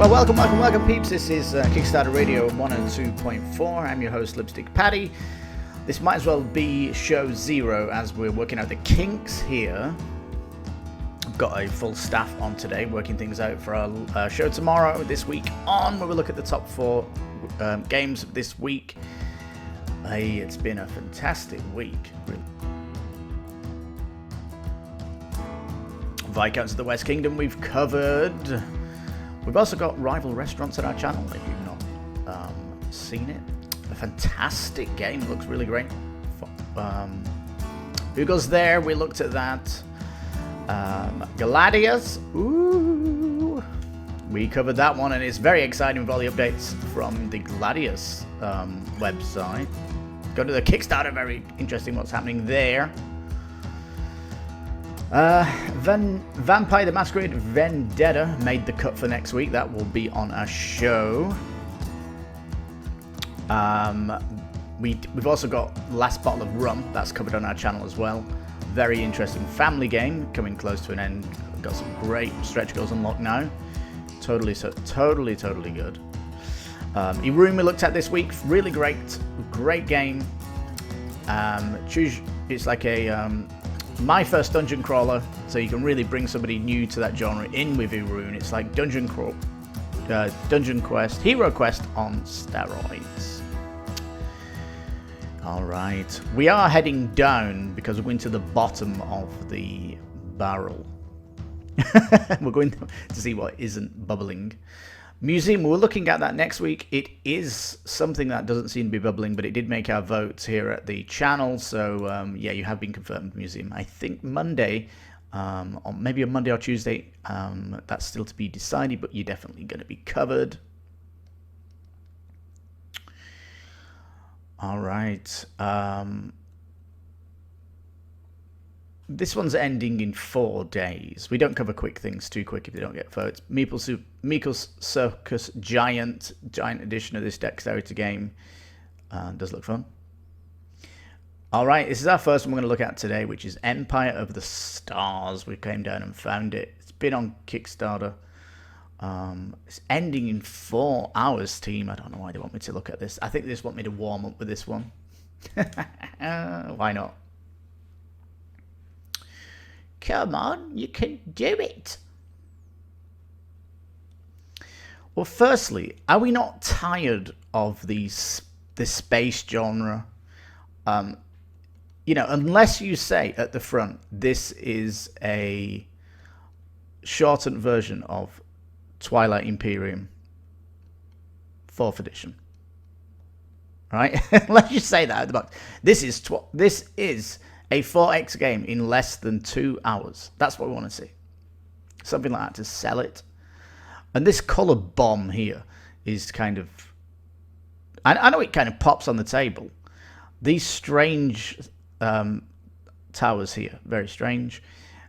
Well, welcome, peeps. This is Kickstarter Radio 102.4. I'm your host, Lipstickpaddy. This might as well be show 0 as we're working out the kinks here. I've got a full staff on today, working things out for our show tomorrow, this week on, where we look at the top 4 games of this week. Hey, it's been a fantastic week, really. Viscounts of the West Kingdom we've covered. We've also got rival restaurants at our channel if you've not seen it. A fantastic game, looks really great. Who Goes There? We looked at that. Gladius, ooh, we covered that one, and it's very exciting with all the updates from the Gladius website. Go to the Kickstarter, very interesting what's happening there. Vampire the Masquerade Vendetta made the cut for next week. That will be on our show. We've also got Last Bottle of Rum. That's covered on our channel as well. Very interesting family game coming close to an end. We've got some great stretch goals unlocked now. Totally good. Room we looked at this week. Really great game. It's like a my first dungeon crawler, so you can really bring somebody new to that genre in with Rune. It's like Dungeon Quest, Hero Quest on steroids. Alright, we are heading down because we're going to the bottom of the barrel. We're going to see what isn't bubbling. Museum, we're looking at that next week. It is something that doesn't seem to be bubbling, but it did make our votes here at the channel. So, yeah, you have been confirmed, Museum. I think Monday, or maybe on Monday or Tuesday, that's still to be decided, but you're definitely going to be covered. All right. This one's ending in 4 days. We don't cover quick things too quick if they don't get votes. Meeple's Circus Giant edition of this dexterity game. Does look fun. Alright, this is our first one we're going to look at today, which is Empire of the Stars. We came down and found it. It's been on Kickstarter. It's ending in 4 hours, team. I don't know why they want me to look at this. I think they just want me to warm up with this one. Why not? Come on, you can do it. Well, firstly, are we not tired of the space genre? You know, unless you say at the front, this is a shortened version of Twilight Imperium 4th edition. Right? Unless you say that at the box. This is a 4X game in less than 2 hours. That's what we want to see. Something like that to sell it. And this colour bomb here is kind of... I know it kind of pops on the table. These strange towers here. Very strange.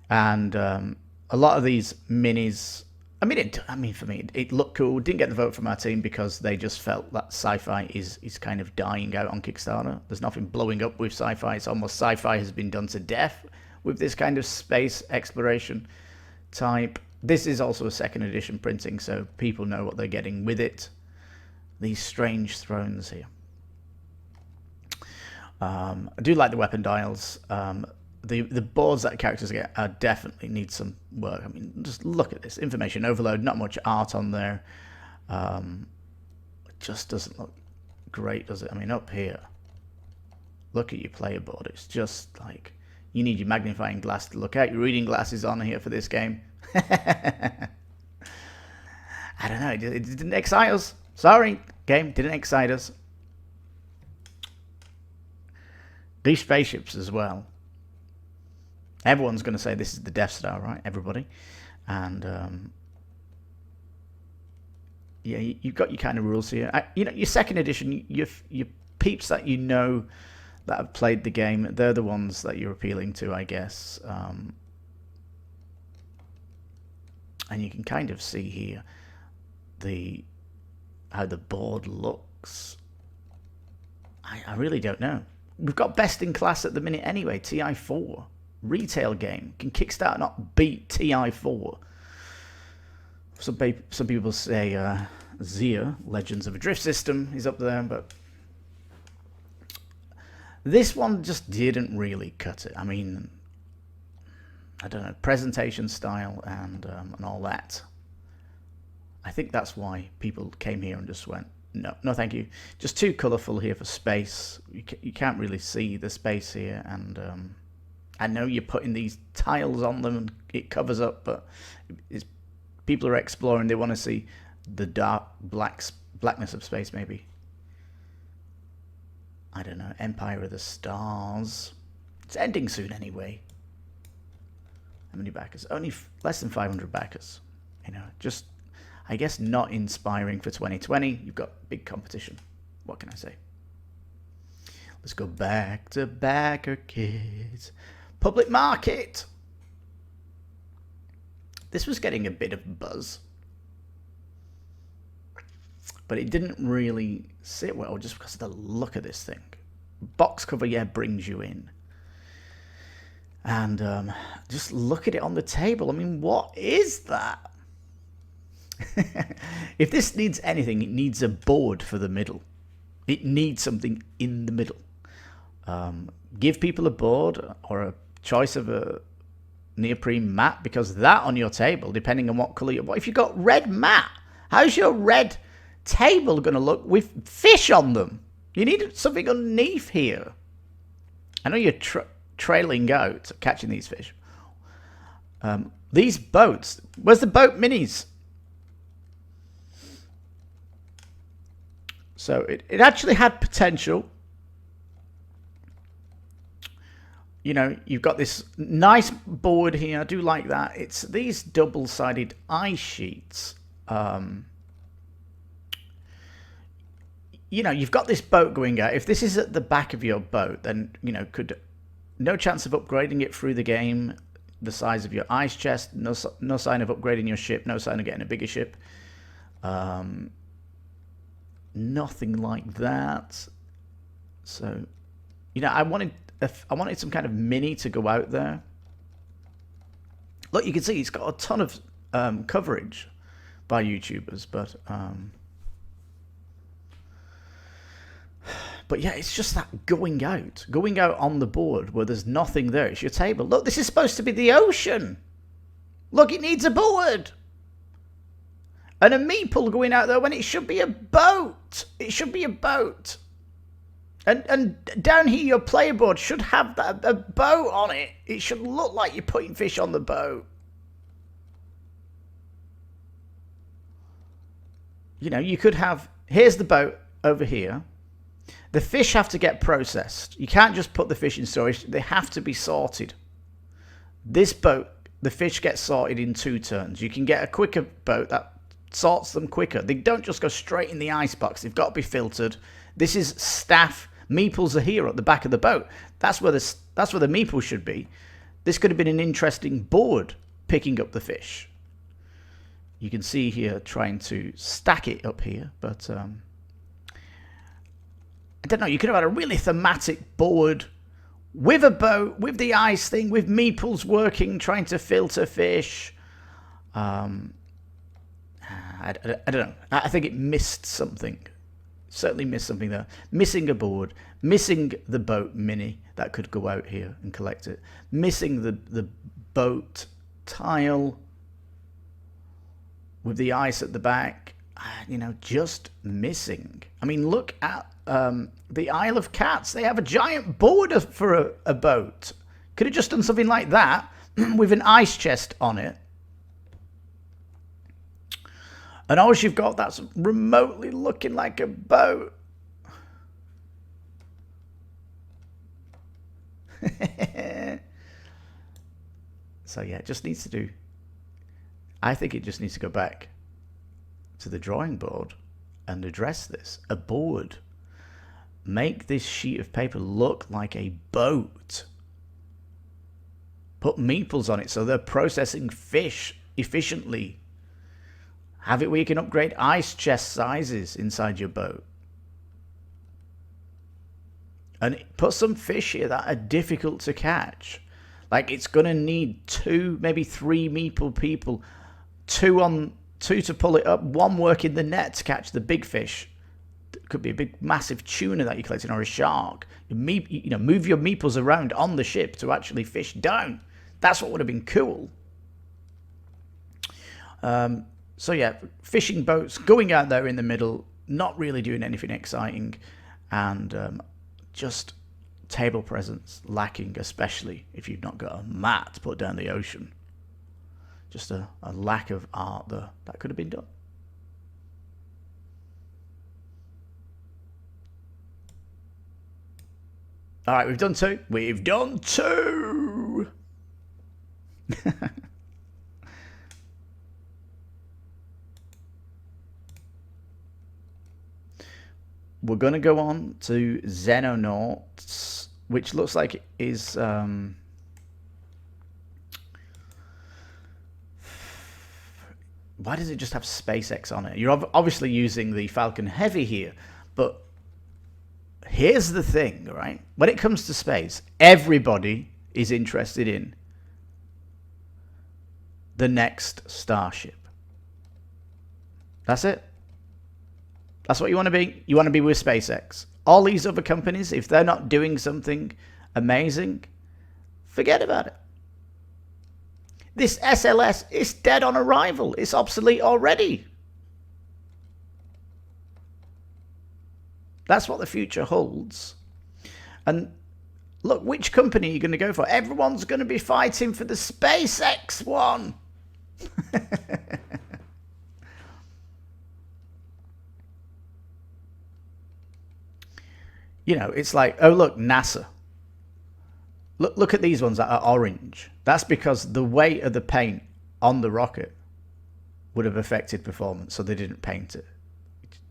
And a lot of these minis... I mean, for me, it looked cool. Didn't get the vote from our team because they just felt that sci-fi is kind of dying out on Kickstarter. There's nothing blowing up with sci-fi. It's almost sci-fi has been done to death with this kind of space exploration type. This is also a 2nd edition printing, so people know what they're getting with it. These strange thrones here. I do like the weapon dials. The boards that characters get definitely need some work. I mean, just look at this. Information overload, not much art on there. It just doesn't look great, does it? I mean, up here, look at your player board. It's just like, you need your magnifying glass to look at. Your reading glasses on here for this game. I don't know, it didn't excite us. Sorry, game, didn't excite us. These spaceships as well. Everyone's going to say this is the Death Star, right? Everybody. And, yeah, you've got your kind of rules here. You know, your 2nd edition, your peeps that you know that have played the game, they're the ones that you're appealing to, I guess. And you can kind of see here how the board looks. I really don't know. We've got best in class at the minute anyway, TI4. Retail game. Can Kickstarter not beat TI4? Some people say Zia, Legends of a Drift System, is up there, but this one just didn't really cut it. I mean, I don't know, presentation style and all that. I think that's why people came here and just went, no thank you. Just too colourful here for space. You can't really see the space here, and I know you're putting these tiles on them and it covers up, but people are exploring. They want to see the dark blackness of space, maybe. I don't know. Empire of the Stars. It's ending soon anyway. How many backers? Only less than 500 backers. You know, just, I guess, not inspiring for 2020. You've got big competition. What can I say? Let's go back to Backer Kids. Public Market. This was getting a bit of buzz, but it didn't really sit well just because of the look of this thing. Box cover, yeah, brings you in. And just look at it on the table. I mean, what is that? If this needs anything, it needs a board for the middle. It needs something in the middle. Give people a board or a choice of a neoprene mat, because that on your table, depending on what colour what if you've got red mat, how's your red table going to look with fish on them? You need something underneath here. I know you're trailing out, catching these fish. These boats, where's the boat minis? So it actually had potential. You know, you've got this nice board here. I do like that. It's these double-sided ice sheets. You know, you've got this boat going out. If this is at the back of your boat, then, you know, no chance of upgrading it through the game. The size of your ice chest, no sign of upgrading your ship, no sign of getting a bigger ship. Nothing like that. So, you know, I wanted some kind of mini to go out there. Look, you can see it's got a ton of coverage by YouTubers, but yeah, it's just that going out on the board where there's nothing there. It's your table. Look, this is supposed to be the ocean. Look, it needs a board. And a meeple going out there when it should be a boat. It should be a boat. And down here, your player board should have a boat on it. It should look like you're putting fish on the boat. You know, you could have, here's the boat over here. The fish have to get processed. You can't just put the fish in storage. They have to be sorted. This boat, the fish get sorted in 2 turns. You can get a quicker boat that sorts them quicker. They don't just go straight in the icebox. They've got to be filtered. This is staff. Meeples are here at the back of the boat. That's where the meeple should be. This could have been an interesting board picking up the fish. You can see here trying to stack it up here, but I don't know. You could have had a really thematic board with a boat, with the ice thing, with meeples working, trying to filter fish. I don't know. I think it missed something. Certainly missed something there. Missing a board. Missing the boat mini that could go out here and collect it. Missing the boat tile with the ice at the back. You know, just missing. I mean, look at the Isle of Cats. They have a giant board for a boat. Could have just done something like that with an ice chest on it. And all you've got that's remotely looking like a boat. So yeah, it just needs to do. I think it just needs to go back to the drawing board and address this. A board. Make this sheet of paper look like a boat. Put meeples on it so they're processing fish efficiently. Have it where you can upgrade ice chest sizes inside your boat. And put some fish here that are difficult to catch. Like, it's going to need 2, maybe 3 meeple people. 2 2 to pull it up, 1 working the net to catch the big fish. It could be a big, massive tuna that you're collecting, or a shark. You know, move your meeples around on the ship to actually fish down. That's what would have been cool. So yeah, fishing boats, going out there in the middle, not really doing anything exciting, and just table presence lacking, especially if you've not got a mat to put down the ocean. Just a lack of art there. That could have been done. All right, we've done 2. We've done 2! We're going to go on to Xtronaut, which looks like it is... why does it just have SpaceX on it? You're obviously using the Falcon Heavy here, but here's the thing, right? When it comes to space, everybody is interested in the next Starship. That's it. That's what you want to be. You want to be with SpaceX. All these other companies, if they're not doing something amazing, forget about it. This SLS is dead on arrival. It's obsolete already. That's what the future holds. And look, which company are you going to go for? Everyone's going to be fighting for the SpaceX one. You know, it's like, oh, look, NASA. Look at these ones that are orange. That's because the weight of the paint on the rocket would have affected performance, so they didn't paint it.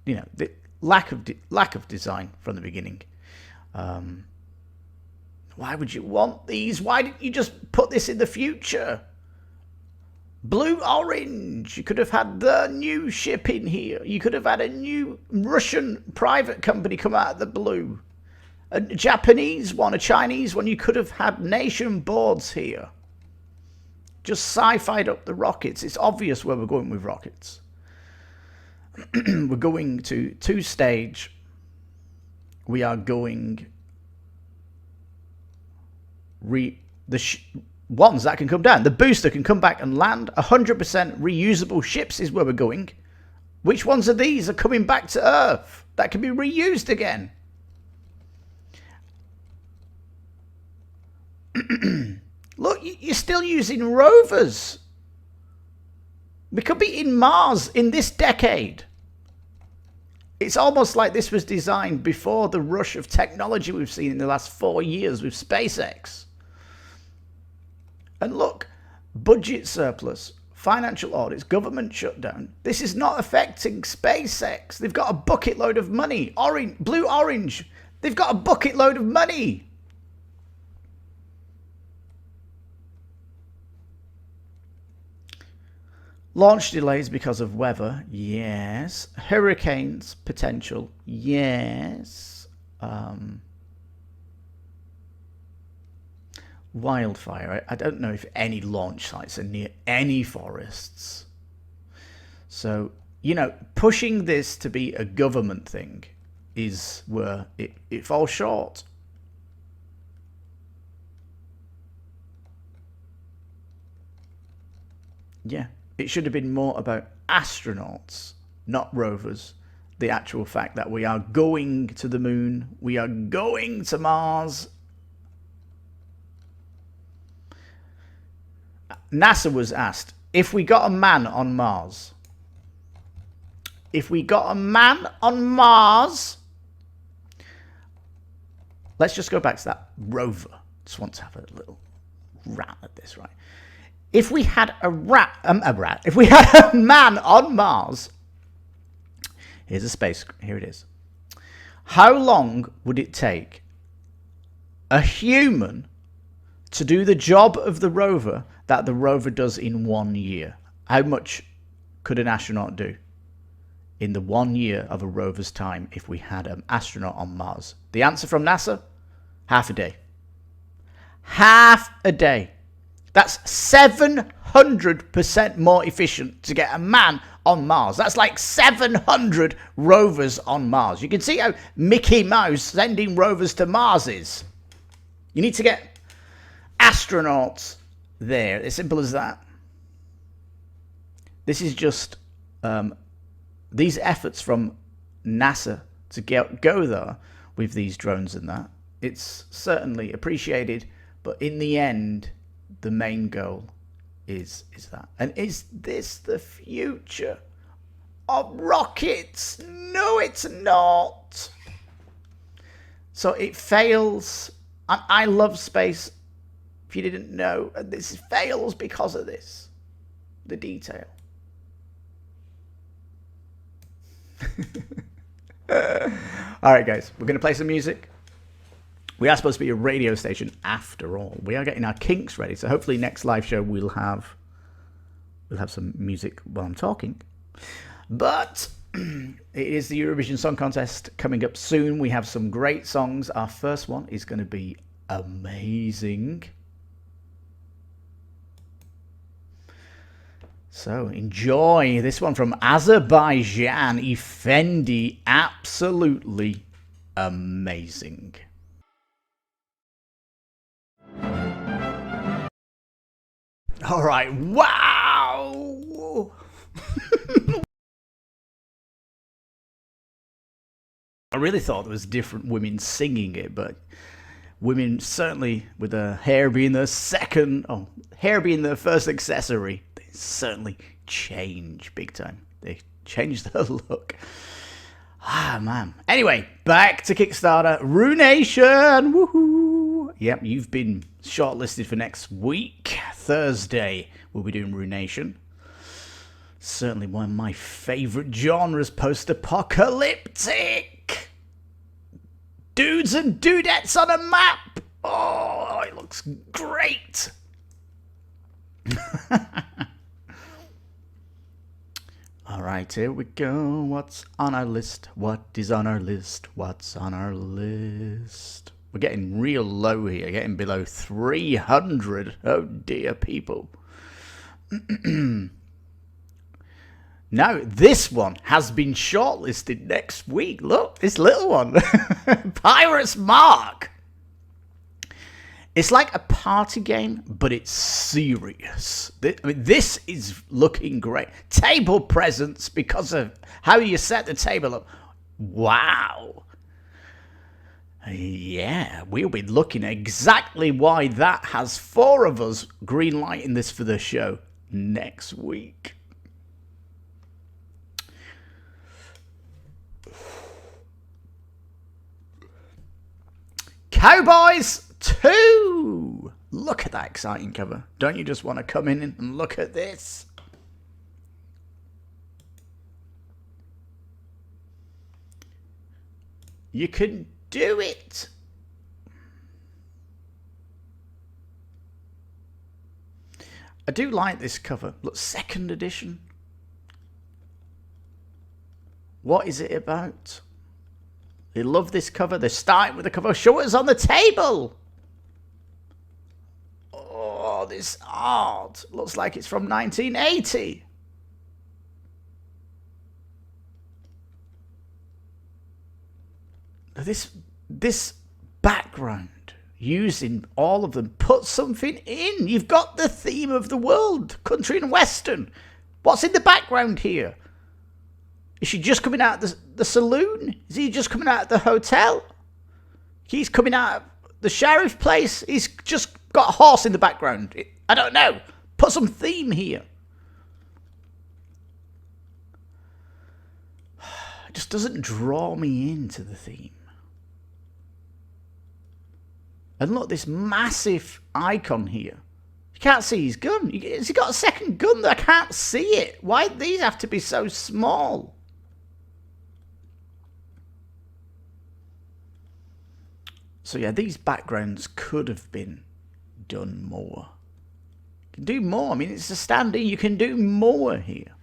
You know, the lack of design from the beginning. Why would you want these? Why didn't you just put this in the future? Blue orange. You could have had the new ship in here. You could have had a new Russian private company come out of the blue. A Japanese one, a Chinese one. You could have had nation boards here. Just sci-fi'd up the rockets. It's obvious where we're going with rockets. We're going to 2-stage. We are going... ones that can come down. The booster can come back and land. 100% reusable ships is where we're going. Which ones of these are coming back to Earth that can be reused again? Look, you're still using rovers. We could be in Mars in this decade. It's almost like this was designed before the rush of technology we've seen in the last 4 years with SpaceX. And look, budget surplus, financial audits, government shutdown. This is not affecting SpaceX. They've got a bucket load of money. Orange, blue, orange. They've got a bucket load of money. Launch delays because of weather. Yes. Hurricanes potential. Yes. Wildfire. I don't know if any launch sites are near any forests. So, you know, pushing this to be a government thing is where it falls short. Yeah. It should have been more about astronauts, not rovers. The actual fact that we are going to the moon, we are going to Mars. NASA was asked, if we got a man on Mars, let's just go back to that rover. Just want to have a little rant at this, right? If we had if we had a man on Mars, here's a space, here it is. How long would it take a human to do the job of the rover that the rover does in 1 year? How much could an astronaut do in the 1 year of a rover's time if we had an astronaut on Mars? The answer from NASA, half a day. Half a day. That's 700% more efficient to get a man on Mars. That's like 700 rovers on Mars. You can see how Mickey Mouse sending rovers to Mars is. You need to get astronauts there. As simple as that. This is just these efforts from NASA to go there with these drones and that. It's certainly appreciated, but in the end, the main goal is that. And is this the future of rockets? No, it's not. So it fails. I love space. If you didn't know, this fails because of this. The detail. Alright guys, we're going to play some music. We are supposed to be a radio station after all. We are getting our kinks ready, so hopefully next live show we'll have some music while I'm talking. But it is the Eurovision Song Contest coming up soon. We have some great songs. Our first one is going to be amazing. So enjoy this one from Azerbaijan, Effendi. Absolutely amazing. All right, wow. I really thought there was different women singing it, but women certainly, with their hair being their hair being their first accessory, they certainly change big time. They change their look. Ah, man. Anyway, back to Kickstarter. Ruination! Woohoo! Yep, you've been shortlisted for next week. Thursday, we'll be doing Ruination. Certainly one of my favourite genres, post-apocalyptic. Dudes and dudettes on a map. Oh, it looks great. Alright, here we go. What's on our list? What is on our list? What's on our list? We're getting real low here, getting below 300. Oh dear, people. Now, this one has been shortlisted next week. Look, this little one. Pirates Mark. It's like a party game, but it's serious. I mean, this is looking great. Table presents because of how you set the table up. Wow. Yeah, we'll be looking at exactly why that has 4 of us green lighting this for the show next week. Cowboys 2! Look at that exciting cover. Don't you just want to come in and look at this? You can do it. I do like this cover. Look, 2nd edition. What is it about? They love this cover. They're starting with the cover. Show us on the table. Oh, this art looks like it's from 1980. This background, using all of them, put something in. You've got the theme of the world, country and western. What's in the background here? Is she just coming out of the saloon? Is he just coming out of the hotel? He's coming out of the sheriff's place? He's just got a horse in the background. I don't know. Put some theme here. It just doesn't draw me into the theme. And look, this massive icon here. You can't see his gun. Has he got a second gun? I can't see it. Why do these have to be so small? So yeah, these backgrounds could have been done more. You can do more. I mean, it's a standee. You can do more here.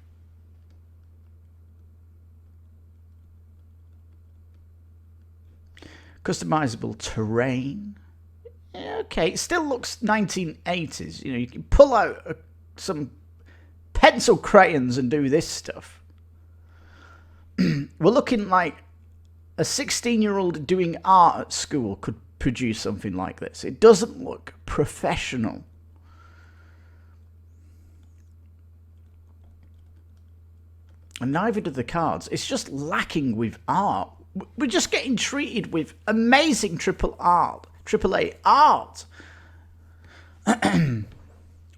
Customizable terrain. Okay, it still looks 1980s. You know, you can pull out some pencil crayons and do this stuff. We're looking like a 16-year-old doing art at school could produce something like this. It doesn't look professional. And neither do the cards. It's just lacking with art. We're just getting treated with amazing AAA art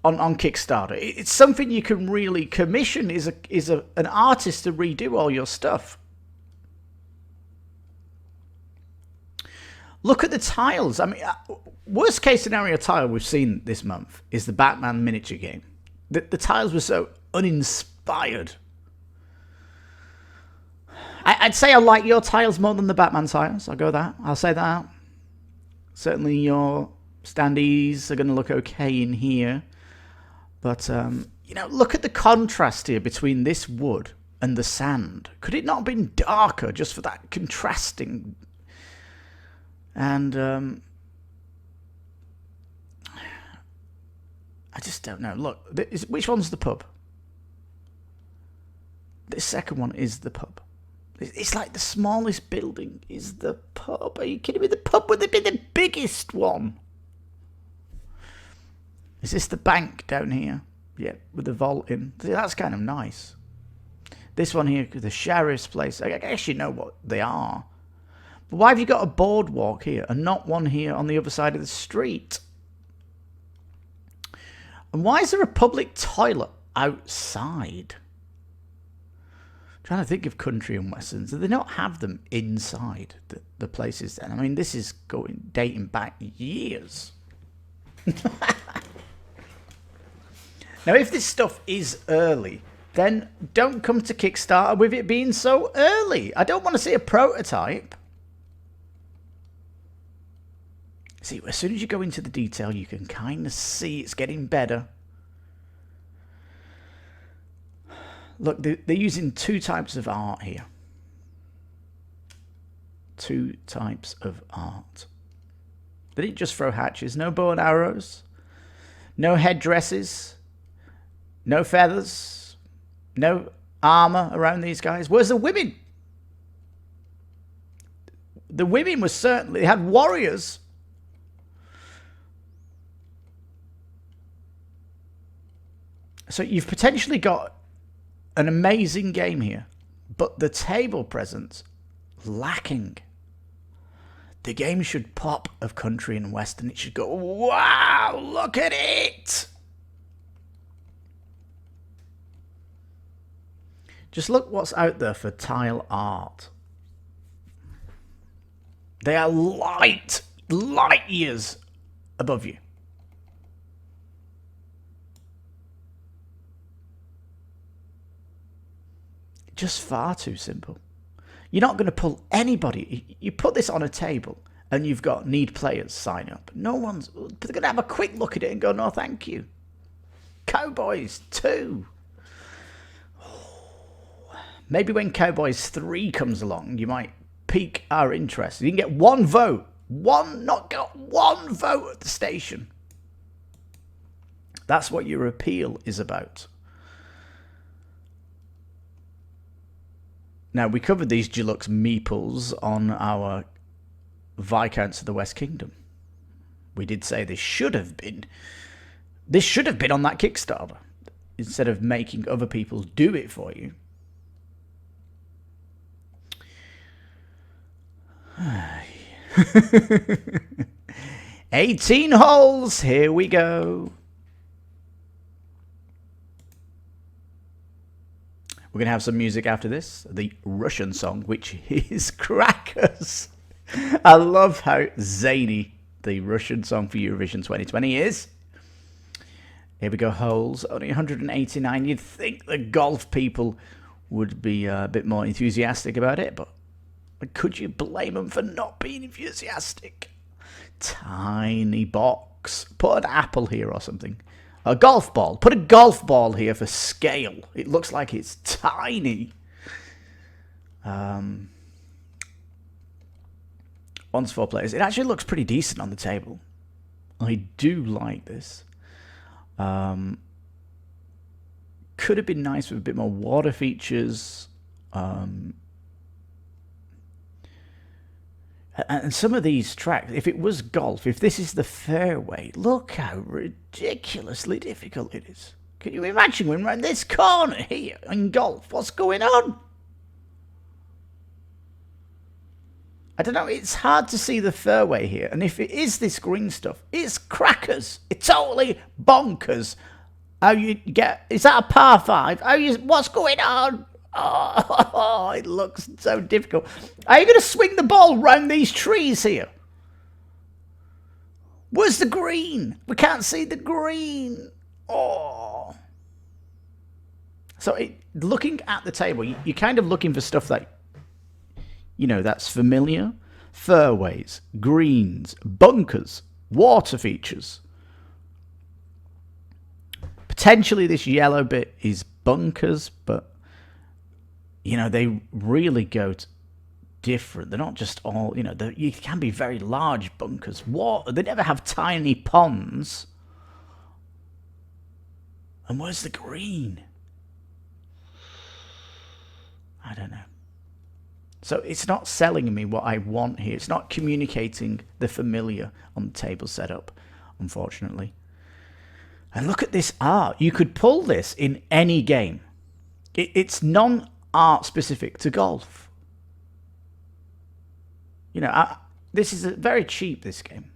on Kickstarter. It's something you can really commission an artist to redo all your stuff. Look at the tiles. I mean, worst case scenario tile we've seen this month is the Batman miniature game. The tiles were so uninspired. I'd say I like your tiles more than the Batman tiles. I'll say that. Certainly your standees are going to look okay in here. But, look at the contrast here between this wood and the sand. Could it not have been darker just for that contrasting? And I just don't know. Look, which one's the pub? This second one is the pub. It's like the smallest building is the pub. Are you kidding me? The pub would have been the biggest one. Is this the bank down here? Yeah, with the vault in. That's kind of nice. This one here, the sheriff's place. I guess you know what they are. But why have you got a boardwalk here and not one here on the other side of the street? And why is there a public toilet outside? I'm trying to think of country and westerns. Do they not have them inside the places then? I mean, this is dating back years. Now, if this stuff is early, then don't come to Kickstarter with it being so early. I don't want to see a prototype. See, as soon as you go into the detail, you can kind of see it's getting better. Look, they're using two types of art here. Two types of art. They didn't just throw hatches. No bow and arrows. No headdresses. No feathers. No armor around these guys. Where's the women? The women were certainly... They had warriors. So you've potentially got an amazing game here, but the table presence lacking. The game should pop of country and western. It should go, wow, look at it. Just look what's out there for tile art. They are light years above you. Just far too simple. You're not going to pull anybody. You put this on a table and you've got need players sign up. They're going to have a quick look at it and go, no, thank you. Cowboys 2. Maybe when Cowboys 3 comes along, you might pique our interest. You can get one vote. One vote at the station. That's what your appeal is about. Now, we covered these deluxe meeples on our Viscounts of the West Kingdom. We did say this should have been on that Kickstarter, instead of making other people do it for you. 18 holes, here we go. We're going to have some music after this, the Russian song, which is crackers. I love how zany the Russian song for Eurovision 2020 is. Here we go, holes, only 189. You'd think the golf people would be a bit more enthusiastic about it, but could you blame them for not being enthusiastic? Tiny box. Put an apple here or something. A golf ball. Put a golf ball here for scale. It looks like it's tiny. 1 to 4 players. It actually looks pretty decent on the table. I do like this. could have been nice with a bit more water features. And some of these tracks, if it was golf, if this is the fairway, look how ridiculously difficult it is. Can you imagine when we're in this corner here in golf? What's going on? I don't know, it's hard to see the fairway here. And if it is this green stuff, it's crackers. It's totally bonkers. How you get, is that a par 5? What's going on? Oh, it looks so difficult. Are you going to swing the ball round these trees here? Where's the green? We can't see the green. Oh. So looking at the table, you're kind of looking for stuff that, you know, that's familiar. Fairways, greens, bunkers, water features. Potentially this yellow bit is bunkers, but, you know, they really go different. They're not just all, you know, you can be very large bunkers. Water, they never have tiny ponds. And where's the green? I don't know. So it's not selling me what I want here. It's not communicating the familiar on the table setup, unfortunately. And look at this art. You could pull this in any game. It's non-art specific to golf. You know, this is very cheap, this game.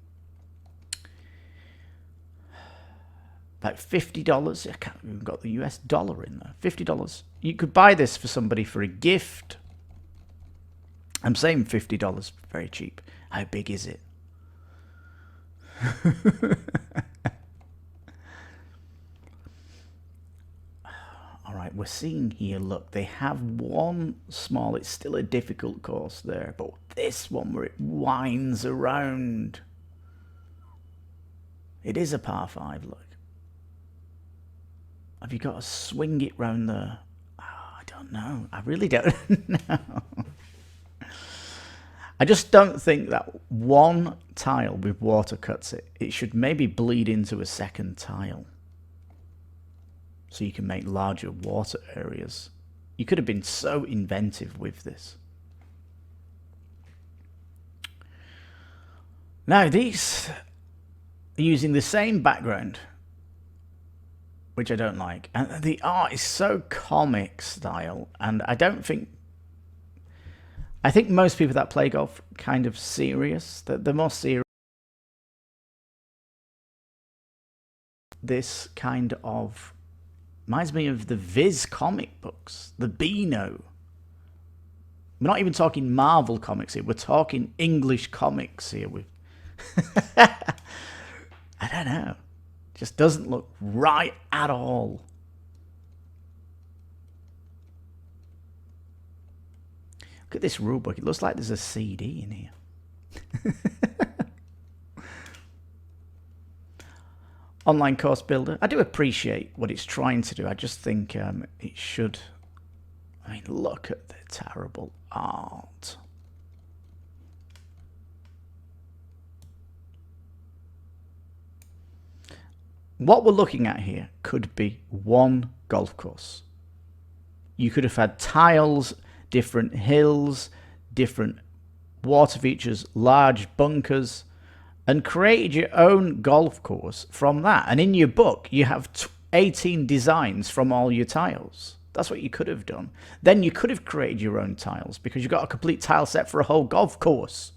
Like $50. I can't even got the US dollar in there. $50. You could buy this for somebody for a gift. I'm saying $50, very cheap. How big is it? All right, we're seeing here, look, they have one small, it's still a difficult course there, but this one where it winds around. It is a par 5, look. Have you got to swing it round there? Oh, I don't know. I really don't know. I just don't think that one tile with water cuts it. It should maybe bleed into a second tile. So you can make larger water areas. You could have been so inventive with this. Now these are using the same background, which I don't like. And the art is so comic style, and I think most people that play golf are kind of serious. They're more serious. This kind of reminds me of the Viz comic books, the Beano. We're not even talking Marvel comics here. We're talking English comics here. I don't know. Just doesn't look right at all. Look at this rulebook. It looks like there's a CD in here. Online course builder. I do appreciate what it's trying to do. I just think it should. I mean, look at the terrible art. What we're looking at here could be one golf course. You could have had tiles, different hills, different water features, large bunkers, and created your own golf course from that. And in your book, you have 18 designs from all your tiles. That's what you could have done. Then you could have created your own tiles because you've got a complete tile set for a whole golf course.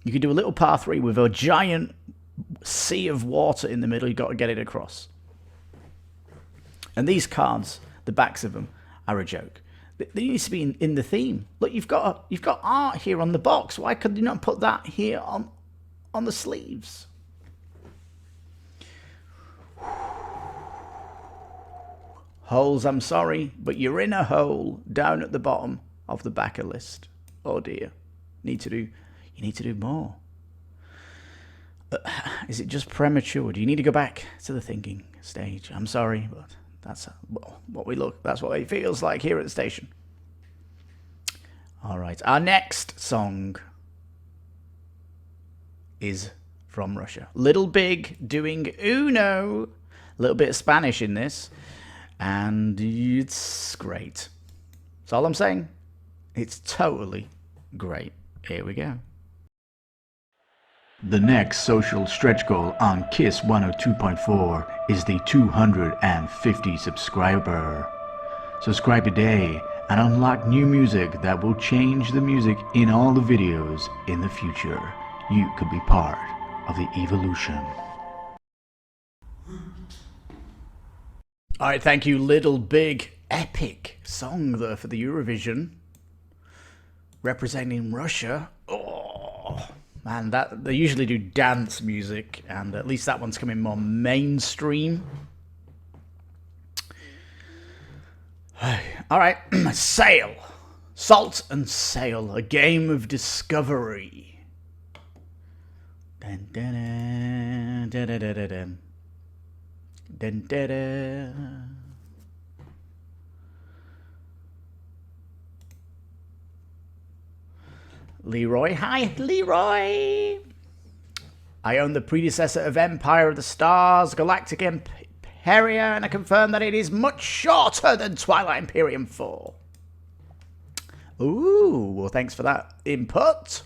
You could do a little par 3 with a giant sea of water in the middle. You've got to get it across. And these cards, the backs of them, are a joke. They need to be in the theme. Look, you've got art here on the box. Why could you not put that here on the sleeves? Holes, I'm sorry, but you're in a hole down at the bottom of the backer list. Oh dear. You need to do more. Is it just premature? Do you need to go back to the thinking stage? I'm sorry, but that's what it feels like here at the station. All right, our next song is from Russia. Little Big doing Uno. A little bit of Spanish in this. And it's great. That's all I'm saying. It's totally great. Here we go. The next social stretch goal on KiS 102.4 is the 250 subscriber. Subscribe today and unlock new music that will change the music in all the videos in the future. You could be part of the evolution. Alright, thank you, Little Big. Epic song there for the Eurovision. Representing Russia. Oh, man, that they usually do dance music, and at least that one's coming more mainstream. Alright, Sail. Salt and Sail, a game of discovery. Dun, dun, dun, dun, dun, dun, dun. Dun, dun, dun. Leroy. Hi, Leroy. I own the predecessor of Empire of the Stars, Galactic Imperia, and I confirm that it is much shorter than Twilight Imperium 4. Ooh, well, thanks for that input.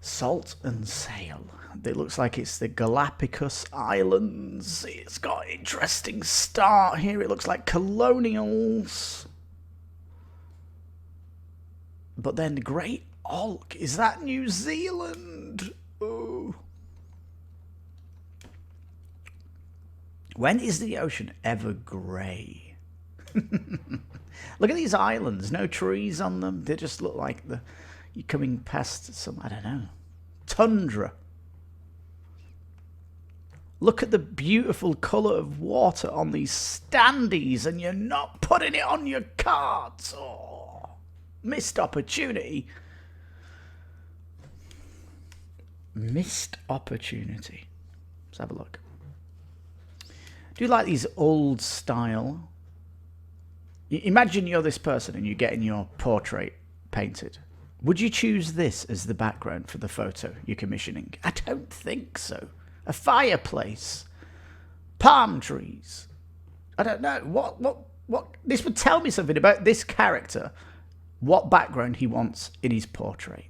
Salt and Sail. It looks like it's the Galapagos Islands. It's got an interesting start here. It looks like colonials. But then Great Hulk. Is that New Zealand? Ooh. When is the ocean ever grey? Look at these islands. No trees on them. They just look like you're coming past some, I don't know, tundra. Look at the beautiful colour of water on these standees, and you're not putting it on your cards. Oh, missed opportunity. Missed opportunity. Let's have a look. Do you like these old style? Imagine you're this person and you're getting your portrait painted. Would you choose this as the background for the photo you're commissioning? I don't think so. A fireplace, palm trees. I don't know. What? This would tell me something about this character, what background he wants in his portrait.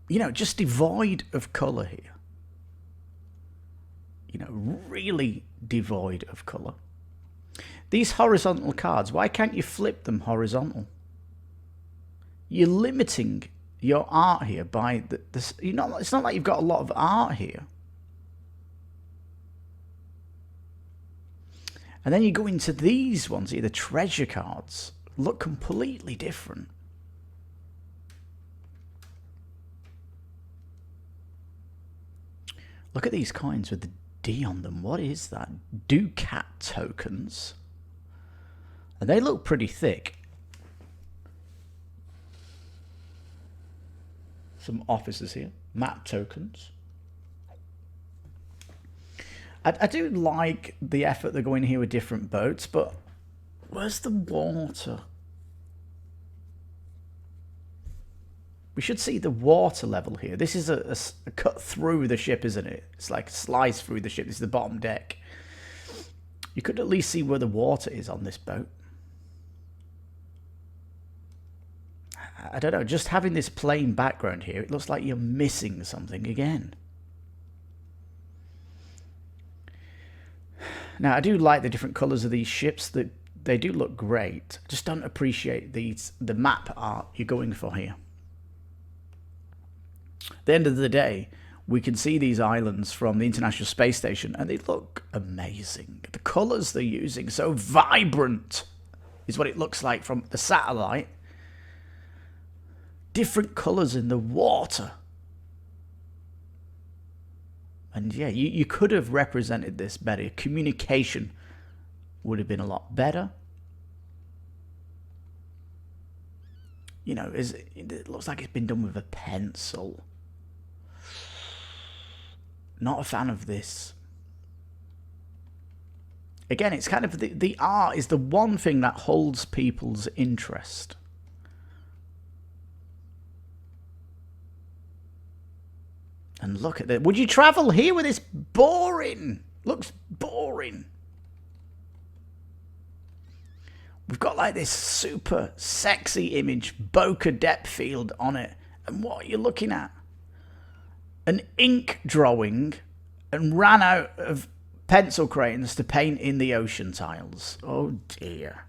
You know, just devoid of colour here. You know, really devoid of colour. These horizontal cards, why can't you flip them horizontal? You're limiting your art here by this. It's not like you've got a lot of art here. And then you go into these ones here, the treasure cards, look completely different. Look at these coins with the D on them. What is that? Ducat tokens. And they look pretty thick. Some officers here. Map tokens. I do like the effort they're going here with different boats, but where's the water? We should see the water level here. This is a cut through the ship, isn't it? It's like a slice through the ship. This is the bottom deck. You could at least see where the water is on this boat. I don't know. Just having this plain background here, it looks like you're missing something again. Now, I do like the different colours of these ships. They do look great. I just don't appreciate the map art you're going for here. At the end of the day, we can see these islands from the International Space Station, and they look amazing. The colours they're using, so vibrant, is what it looks like from the satellite. Different colours in the water. And yeah, you could have represented this better. Communication would have been a lot better. You know, it looks like it's been done with a pencil. Not a fan of this. Again, it's kind of the art is the one thing that holds people's interest. And look at that. Would you travel here with this? Boring. Looks boring. We've got like this super sexy image, bokeh depth field on it. And what are you looking at? An ink drawing and ran out of pencil crayons to paint in the ocean tiles. Oh dear.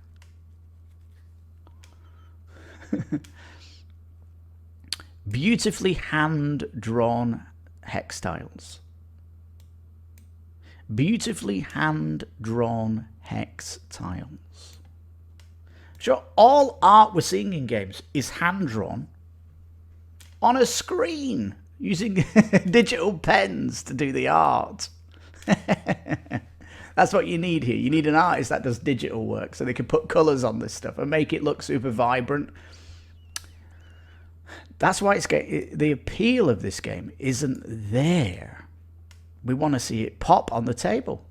Beautifully hand-drawn hex tiles. Beautifully hand-drawn hex tiles. Sure, all art we're seeing in games is hand-drawn on a screen using digital pens to do the art. That's what you need here. You need an artist that does digital work so they can put colours on this stuff and make it look super vibrant. That's why the appeal of this game isn't there. We want to see it pop on the table.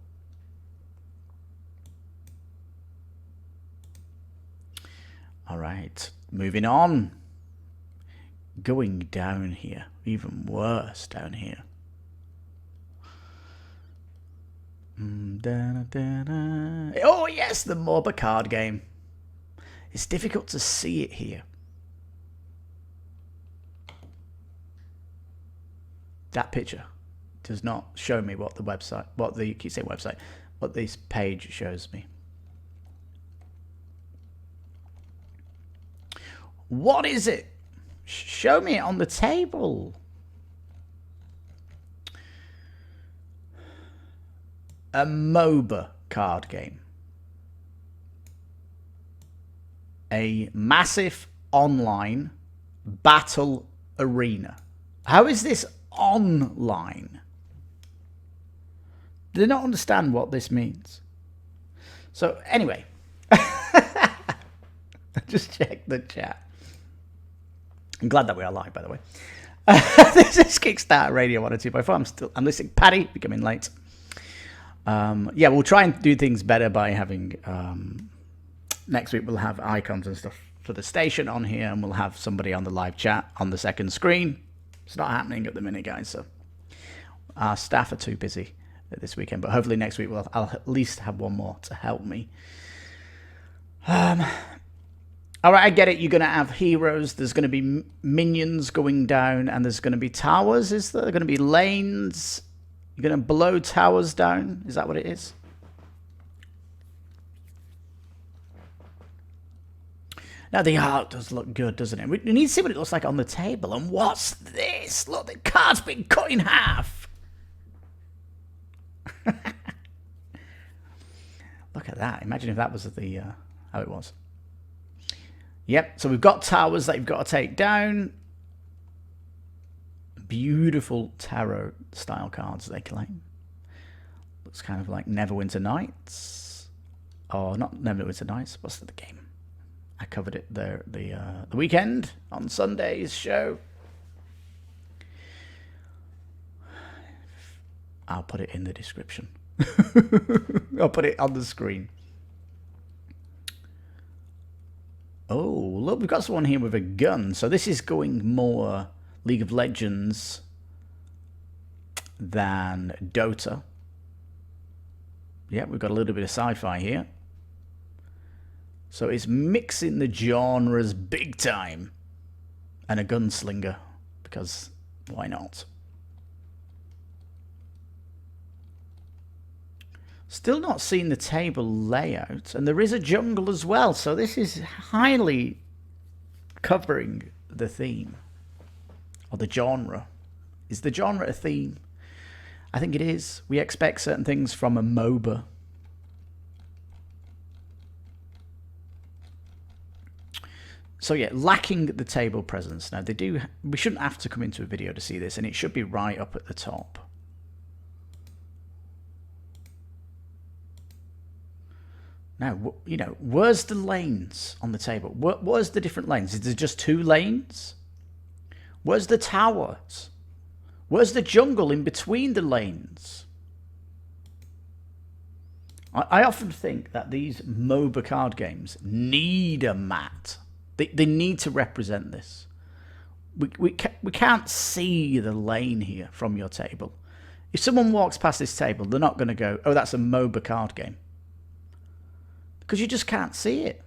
All right, moving on. Going down here, even worse down here. Oh yes, the MOBA card game. It's difficult to see it here. That picture does not show me what the website, what this page shows me. What is it? Show me it on the table. A MOBA card game. A massive online battle arena. How is this online? Do they not understand what this means? So anyway, just check the chat. I'm glad that we are live, by the way. This is Kickstarter Radio 102.4. I'm listening. Paddy, becoming late. Yeah, we'll try and do things better by having... next week we'll have icons and stuff for the station on here, and we'll have somebody on the live chat on the second screen. It's not happening at the minute, guys, so our staff are too busy this weekend, but hopefully next week I'll at least have one more to help me. All right, I get it. You're going to have heroes. There's going to be minions going down, and there's going to be towers. Is there going to be lanes? You're going to blow towers down? Is that what it is? Now, the art does look good, doesn't it? We need to see what it looks like on the table. And what's this? Look, the card's been cut in half. Look at that. Imagine if that was the how it was. Yep, so we've got towers that you've got to take down. Beautiful tarot style cards they claim. Looks kind of like Neverwinter Nights. Oh, not Neverwinter Nights. What's the game? I covered it there the weekend on Sunday's show. I'll put it in the description. I'll put it on the screen. Oh, look, we've got someone here with a gun. So this is going more League of Legends than Dota. Yeah, we've got a little bit of sci-fi here. So it's mixing the genres big time. And a gunslinger, because why not? Still not seeing the table layout, and there is a jungle as well, so this is highly covering the theme, or the genre. Is the genre a theme? I think it is. We expect certain things from a MOBA. So yeah, lacking the table presence. Now we shouldn't have to come into a video to see this, and it should be right up at the top. Now, you know, where's the lanes on the table? Where's the different lanes? Is there just 2 lanes? Where's the towers? Where's the jungle in between the lanes? I often think that these MOBA card games need a mat. They need to represent this. we can't see the lane here from your table. If someone walks past this table, they're not going to go, oh, that's a MOBA card game. Because you just can't see it.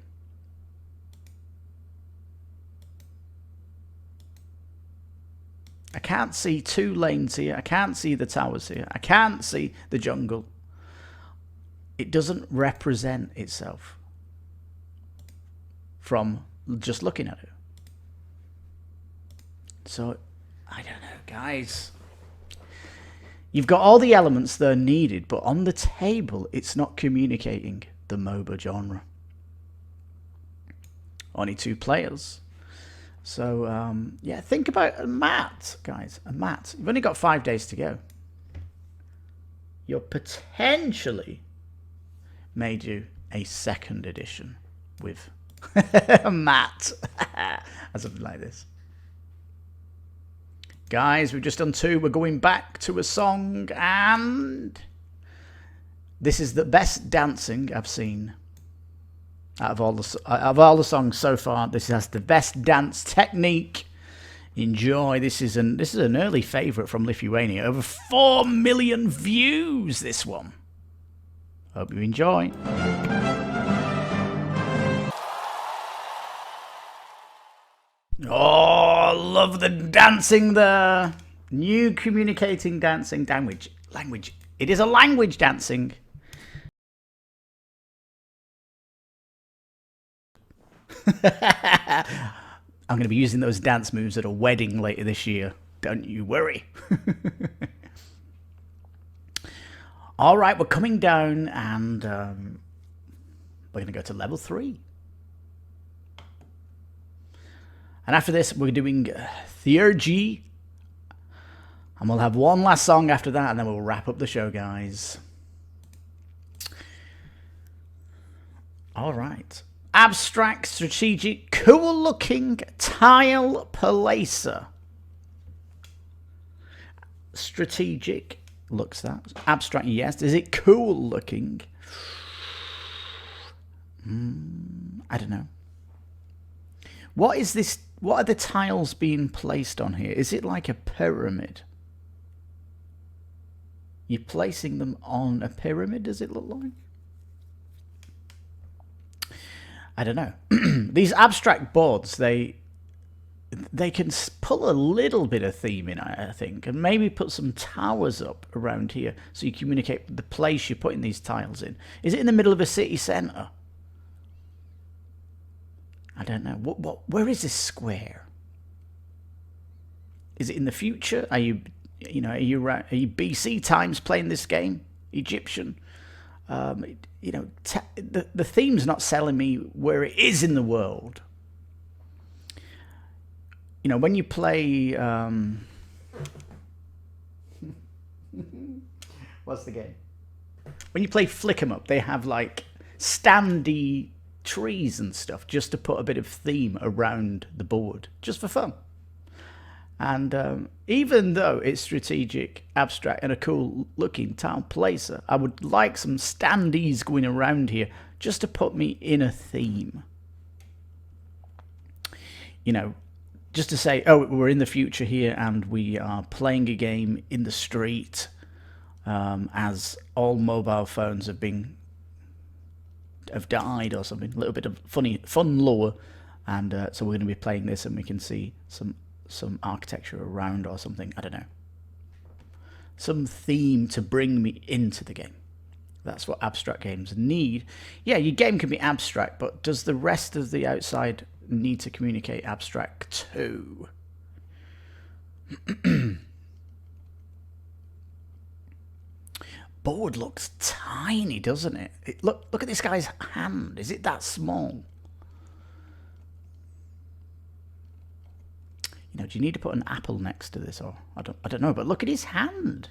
I can't see 2 lanes here. I can't see the towers here. I can't see the jungle. It doesn't represent itself from just looking at it. So, I don't know, guys. You've got all the elements that are needed, but on the table, it's not communicating the MOBA genre. Only 2 players. So, yeah, think about a mat, guys. A mat. You've only got 5 days to go. You're potentially made you a 2nd edition with a mat. Or something like this. Guys, we've just done 2. We're going back to a song, and this is the best dancing I've seen out of all the songs so far. This has the best dance technique. Enjoy. This is an early favourite from Lithuania. Over 4 million views. This one. Hope you enjoy. Oh, love the dancing there. New communicating dancing language. It is a language dancing. I'm going to be using those dance moves at a wedding later this year. Don't you worry. All right, we're coming down, and we're going to go to level 3. And after this, we're doing Theurgy. And we'll have one last song after that, and then we'll wrap up the show, guys. All right. Abstract, strategic, cool-looking tile placer. Strategic looks that. Abstract, yes. Is it cool-looking? I don't know. What is this? What are the tiles being placed on here? Is it like a pyramid? You're placing them on a pyramid, does it look like? I don't know. These abstract boards, they can pull a little bit of theme in, I think, and maybe put some towers up around here so you communicate the place you're putting these tiles in. Is it in the middle of a city centre? I don't know. Where is this square? Is it in the future? Are you BC times playing this game? Egyptian? The theme's not selling me where it is in the world. You know, when you play what's the game? When you play Flick 'em Up, they have like standy trees and stuff just to put a bit of theme around the board, just for fun. And even though it's strategic, abstract, and a cool looking tile placer, I would like some standees going around here just to put me in a theme. You know, just to say, oh, we're in the future here and we are playing a game in the street, as all mobile phones have died or something. A little bit of fun lore, and so we're going to be playing this, and we can see some architecture around or something. I don't know. Some theme to bring me into the game. That's what abstract games need. Yeah, your game can be abstract, but does the rest of the outside need to communicate abstract too? Board looks tiny, doesn't it? Look at this guy's hand. Is it that small? You know, do you need to put an apple next to this, or I don't know? But look at his hand.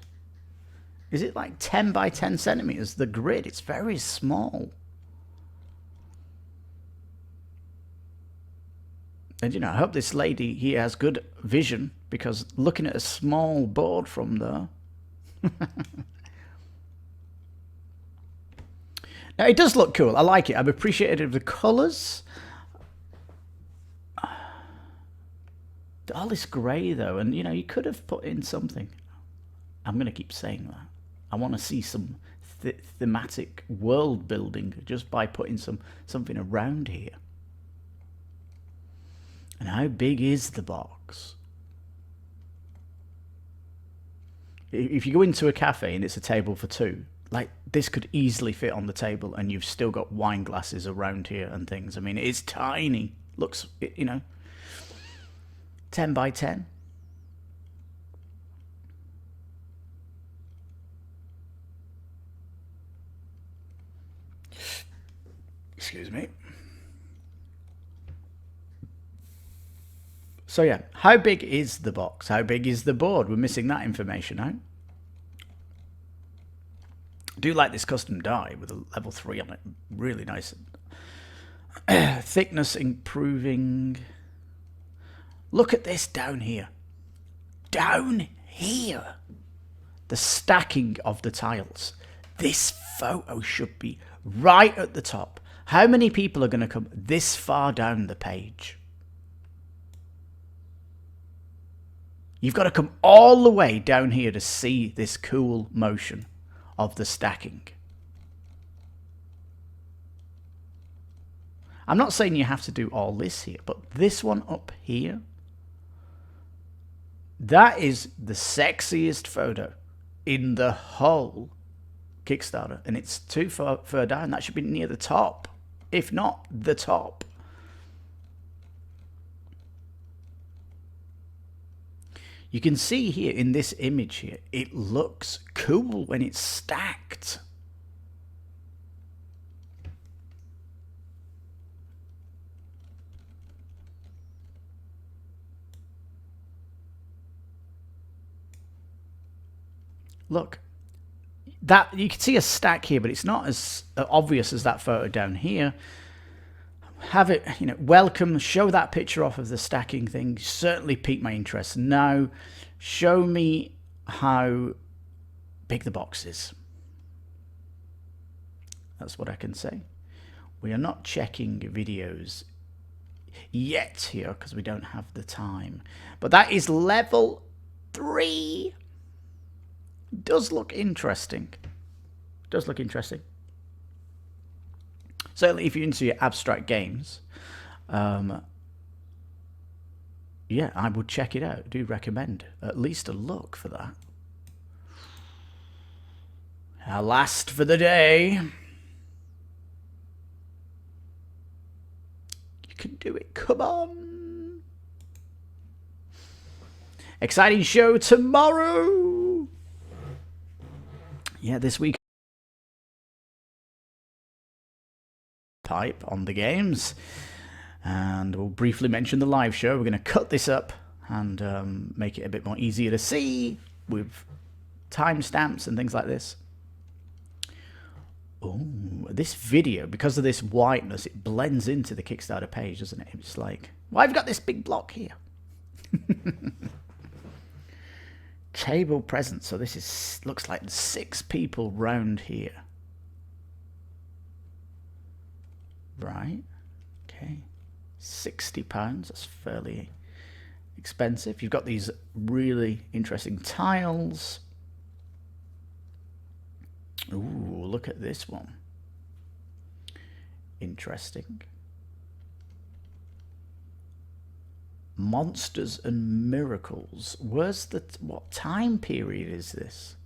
Is it like 10 by 10 centimeters? The grid, it's very small. And you know, I hope this lady here has good vision, because looking at a small board from there. Now, it does look cool. I like it. I've appreciated the colours. All this grey, though, and, you know, you could have put in something. I'm going to keep saying that. I want to see some thematic world building just by putting something around here. And how big is the box? If you go into a cafe and it's a table for two, like, this could easily fit on the table, and you've still got wine glasses around here and things. I mean, it's tiny. Looks, you know, 10 by 10. Excuse me. So yeah, how big is the box? How big is the board? We're missing that information out. I do like this custom die with a level 3 on it. Really nice. Thickness improving. Look at this down here. Down here. The stacking of the tiles. This photo should be right at the top. How many people are going to come this far down the page? You've got to come all the way down here to see this cool motion of the stacking. I'm not saying you have to do all this here, but this one up here, that is the sexiest photo in the whole Kickstarter. And it's too far down. That should be near the top, if not the top. You can see here in this image here, it looks cool when it's stacked. Look, that you can see a stack here, but it's not as obvious as that photo down here. Have it, you know, welcome, show that picture off of the stacking thing. Certainly piqued my interest. Now, show me how big the box is. That's what I can say. We are not checking videos yet here because we don't have the time. But that is level 3. Does look interesting. Does look interesting. Certainly, if you're into your abstract games, yeah, I would check it out. I do recommend at least a look for that. Our last for the day. You can do it. Come on. Exciting show tomorrow. Yeah, this week. Pipe on the games, and we'll briefly mention the live show. We're going to cut this up and make it a bit more easier to see with timestamps and things like this. Oh, this video, because of this whiteness, it blends into the Kickstarter page, doesn't it? It's like, well, I've got this big block here. Table present. So this is looks like 6 people round here. Right, okay, £60, that's fairly expensive. You've got these really interesting tiles. Ooh, look at this one. Interesting. Monsters and Miracles. Where's the, what time period is this?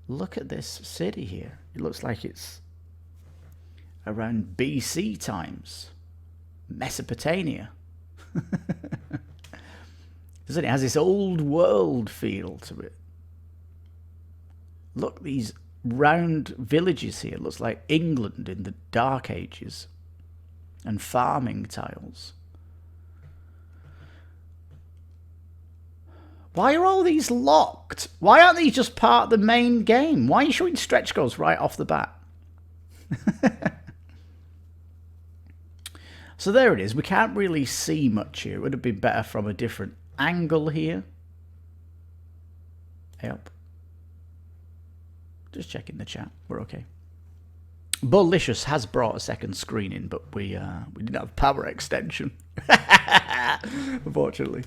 Look at this city here. It looks like it's around BC times. Mesopotamia. Doesn't it? It has this old world feel to it. Look, these round villages here. It looks like England in the Dark Ages. And farming tiles. Why are all these locked? Why aren't these just part of the main game? Why are you showing stretch goals right off the bat? So there it is. We can't really see much here. It would have been better from a different angle here. Yep. Just checking the chat. We're okay. Bullicious has brought a second screen in, but we didn't have power extension. Unfortunately.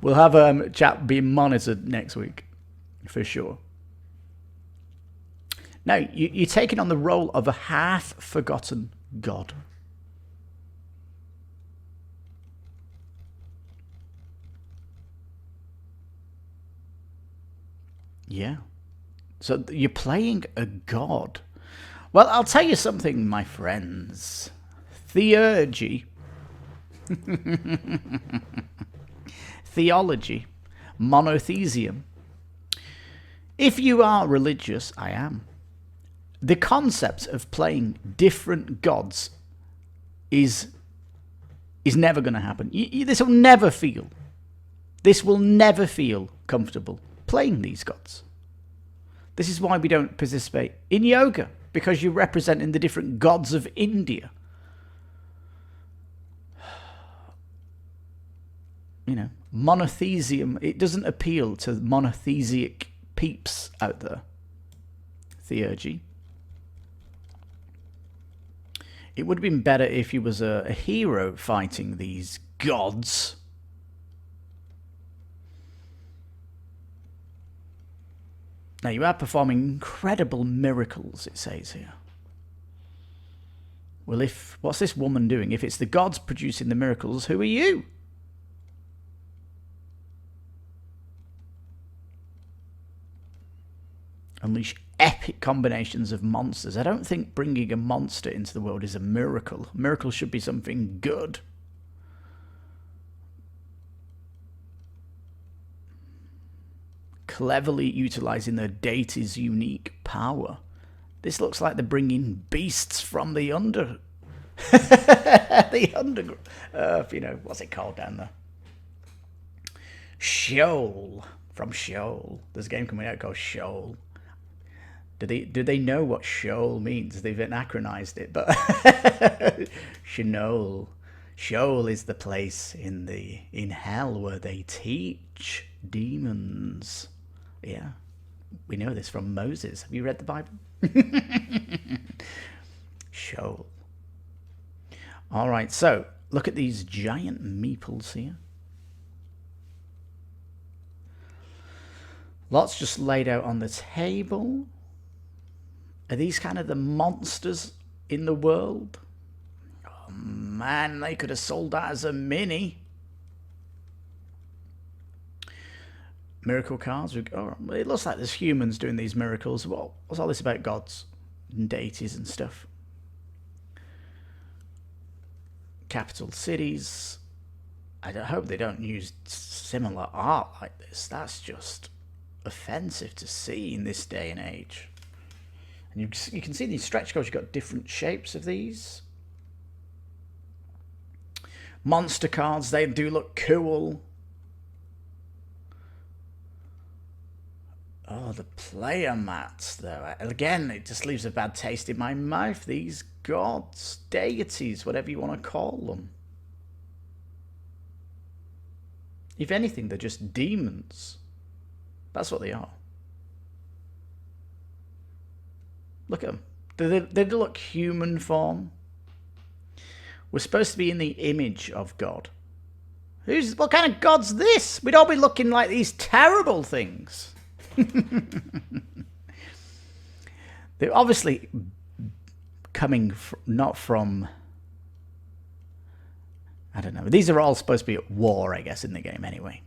We'll have chat being monitored next week, for sure. Now, you're taking on the role of a half-forgotten god. Yeah. So you're playing a god. Well, I'll tell you something, my friends. Theurgy. Theology. Monotheism. If you are religious, I am. The concept of playing different gods is never going to happen. This will never feel comfortable playing these gods. This is why we don't participate in yoga, because you're representing the different gods of India. You know, monotheism, it doesn't appeal to monotheisic peeps out there. Theurgy. It would have been better if he was a hero fighting these gods. Now, you are performing incredible miracles, it says here. Well, what's this woman doing? If it's the gods producing the miracles, who are you? Unleash epic combinations of monsters. I don't think bringing a monster into the world is a miracle. A miracle should be something good. Cleverly utilizing their deity's unique power. This looks like they're bringing beasts from the the underground. You know, what's it called down there? Sheol. From Sheol. There's a game coming out called Sheol. Do they know what Sheol means? They've anachronized it, but Sheol. Sheol is the place in hell where they teach demons. Yeah, we know this from Moses. Have you read the Bible? Sheol. All right, so look at these giant meeples here. Lots just laid out on the table. Are these kind of the monsters in the world? Oh man, they could have sold that as a mini. Miracle cards. Oh, it looks like there's humans doing these miracles. Well, what's all this about gods and deities and stuff? Capital cities. I hope they don't use similar art like this. That's just offensive to see in this day and age. And you can see these stretch goals. You've got different shapes of these. Monster cards. They do look cool. Oh, the player mats, though. Again, it just leaves a bad taste in my mouth. These gods, deities, whatever you want to call them. If anything, they're just demons. That's what they are. Look at them. They look human form. We're supposed to be in the image of God. What kind of God's this? We'd all be looking like these terrible things. They're obviously coming not from, I don't know. These are all supposed to be at war, I guess, in the game anyway.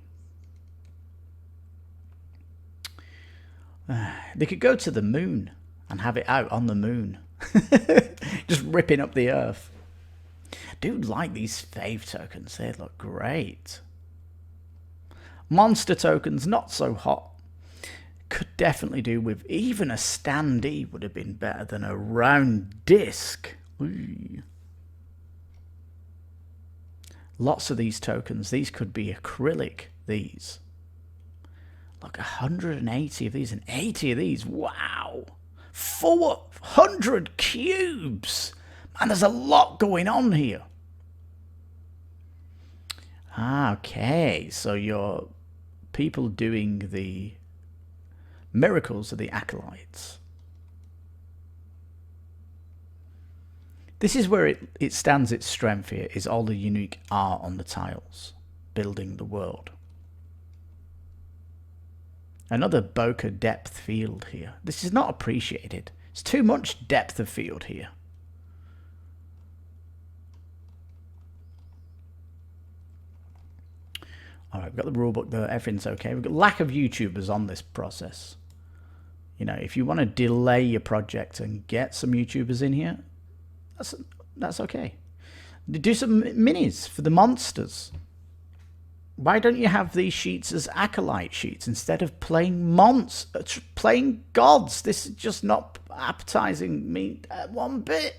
They could go to the moon and have it out on the moon. Just ripping up the earth. I do like these fave tokens. They look great. Monster tokens, not so hot. Could definitely do with even a standee would have been better than a round disc. Ooh. Lots of these tokens. These could be acrylic, these. Look, 180 of these and 80 of these. Wow. 400 cubes. Man, there's a lot going on here. Okay, so your people doing the miracles are the acolytes. This is where it stands its strength here, is all the unique art on the tiles, building the world. Another bokeh depth field here. This is not appreciated. It's too much depth of field here. Alright, we've got the rulebook there, everything's okay. We've got lack of YouTubers on this process. You know, if you want to delay your project and get some YouTubers in here, that's okay. Do some minis for the monsters. Why don't you have these sheets as acolyte sheets instead of playing playing gods? This is just not appetizing me one bit.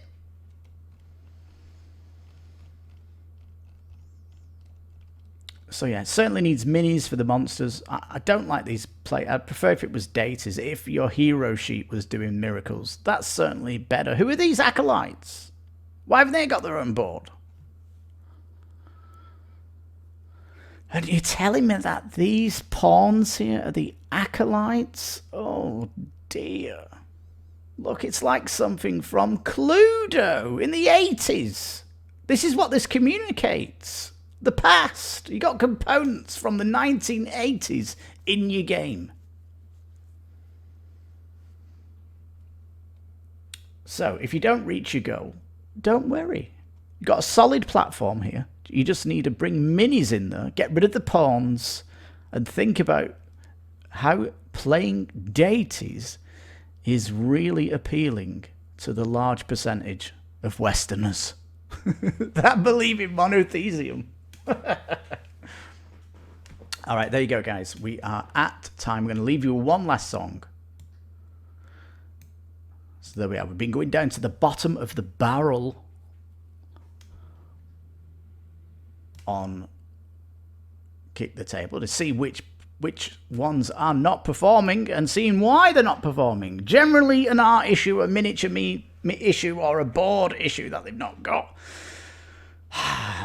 So yeah, it certainly needs minis for the monsters. I don't like these I'd prefer if it was datas. If your hero sheet was doing miracles, that's certainly better. Who are these acolytes? Why haven't they got their own board? And you're telling me that these pawns here are the acolytes? Oh dear. Look, it's like something from Cluedo in the 80s. This is what this communicates. The past. You got components from the 1980s in your game. So, if you don't reach your goal, don't worry. You've got a solid platform here. You just need to bring minis in there, get rid of the pawns, and think about how playing deities is really appealing to the large percentage of Westerners that believe in monotheism. All right, there you go, guys. We are at time. We're going to leave you with one last song. So there we are. We've been going down to the bottom of the barrel on Kick the Table to see which ones are not performing and seeing why they're not performing. Generally an art issue, a miniature issue, or a board issue that they've not got.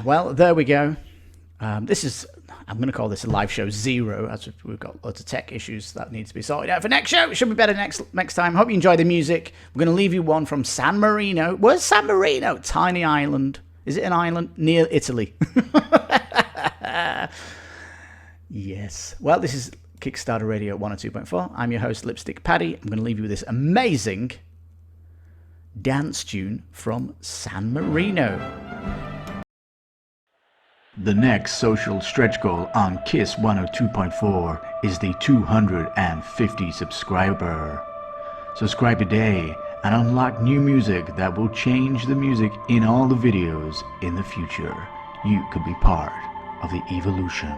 Well, there we go. I'm going to call this a live show 0, as we've got lots of tech issues that need to be sorted out for next show. It should be better next time. Hope you enjoy the music. We're going to leave you one from San Marino. Where's San Marino? Tiny island. Is it an island? Near Italy. Yes. Well, this is Kickstarter Radio 102.4. I'm your host, Lipstickpaddy. I'm going to leave you with this amazing dance tune from San Marino. The next social stretch goal on KiS 102.4 is the 250 subscriber. Subscribe today and unlock new music that will change the music in all the videos in the future. You could be part of the evolution.